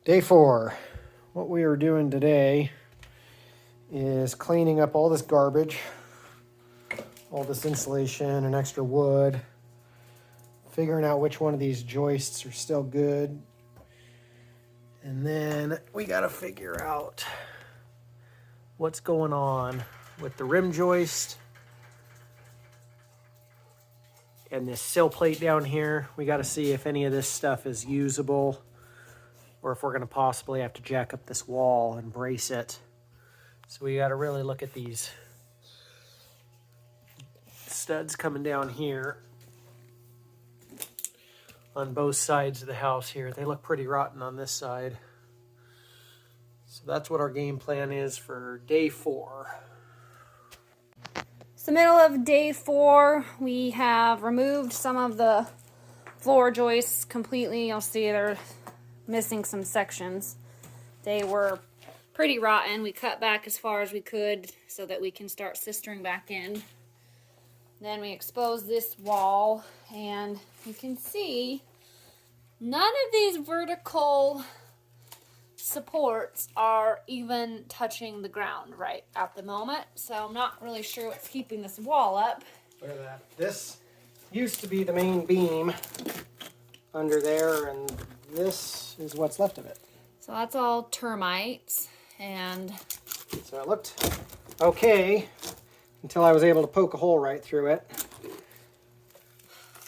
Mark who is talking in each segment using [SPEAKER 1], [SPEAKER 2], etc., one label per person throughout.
[SPEAKER 1] Day 4. What we are doing today is cleaning up all this garbage, all this insulation and extra wood, figuring out which one of these joists are still good. And then we got to figure out what's going on with the rim joist and this sill plate down here. We got to see if any of this stuff is usable, or if we're going to possibly have to jack up this wall and brace it. So we got to really look at these studs coming down here on both sides of the house here. They look pretty rotten on this side. So that's what our game plan is for day 4.
[SPEAKER 2] It's the middle of day 4. We have removed some of the floor joists completely. You'll see they're missing some sections. They were pretty rotten. We cut back as far as we could so that we can start sistering back in. Then we exposed this wall, and you can see none of these vertical supports are even touching the ground right at the moment. So I'm not really sure what's keeping this wall up.
[SPEAKER 1] Look at that. This used to be the main beam under there, and this is what's left of it.
[SPEAKER 2] So that's all termites, and
[SPEAKER 1] so it looked okay until I was able to poke a hole right through it.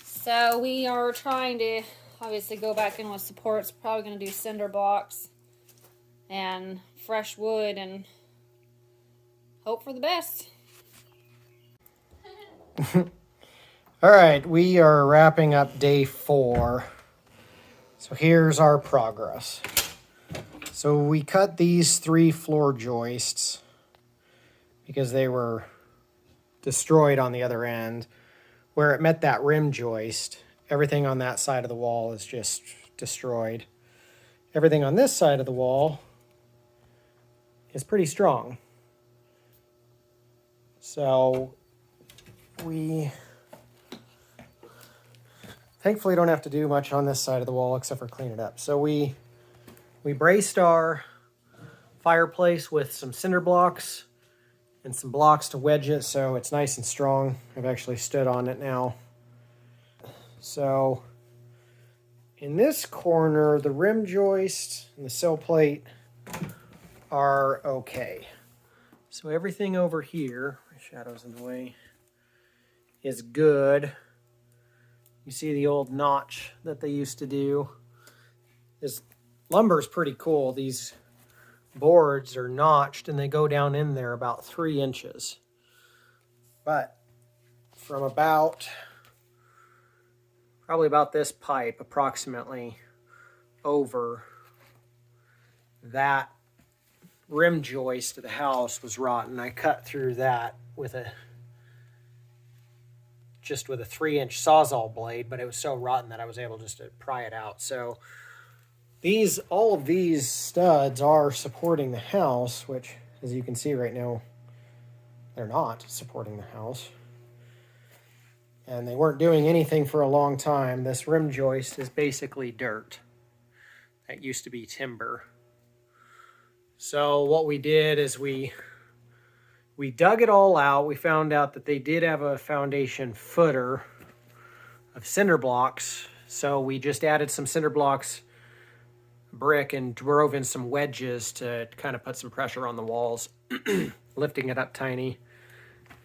[SPEAKER 2] So we are trying to obviously go back in with supports. Probably going to do cinder blocks and fresh wood and hope for the best.
[SPEAKER 1] All right, we are wrapping up day 4. So here's our progress. So we cut these 3 floor joists because they were destroyed on the other end. Where it met that rim joist, everything on that side of the wall is just destroyed. Everything on this side of the wall is pretty strong. So we thankfully don't have to do much on this side of the wall except for clean it up. So we braced our fireplace with some cinder blocks and some blocks to wedge it so it's nice and strong. I've actually stood on it now. So in this corner, the rim joist and the sill plate are okay. So everything over here, my shadow's in the way, is good. You see the old notch that they used to do. This lumber's pretty cool. These boards are notched and they go down in there about 3 inches. But from probably about this pipe approximately over, that rim joist of the house was rotten. I cut through that with a 3-inch Sawzall blade, but it was so rotten that I was able just to pry it out. So all of these studs are supporting the house, which, as you can see right now, they're not supporting the house. And they weren't doing anything for a long time. This rim joist is basically dirt. That used to be timber. So what we did is we dug it all out. We found out that they did have a foundation footer of cinder blocks. So we just added some cinder blocks, brick, and drove in some wedges to kind of put some pressure on the walls, lifting it up tiny.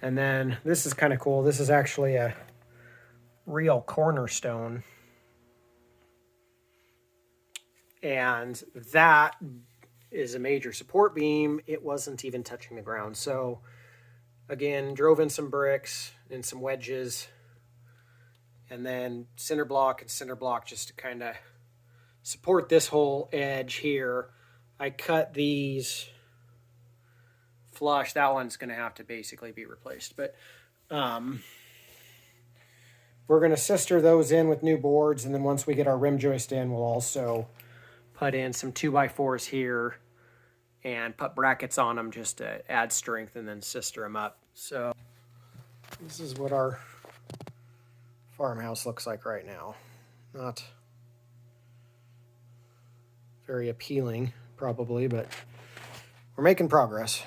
[SPEAKER 1] And then this is kind of cool. This is actually a real cornerstone. And that is a major support beam. It wasn't even touching the ground. So again, drove in some bricks and some wedges, and then cinder block just to kind of support this whole edge here. I cut these flush. That one's going to have to basically be replaced. But we're going to sister those in with new boards, and then once we get our rim joist in, we'll also put in some 2x4s here and put brackets on them just to add strength, and then sister them up. So this is what our farmhouse looks like right now. Not very appealing, probably, but we're making progress.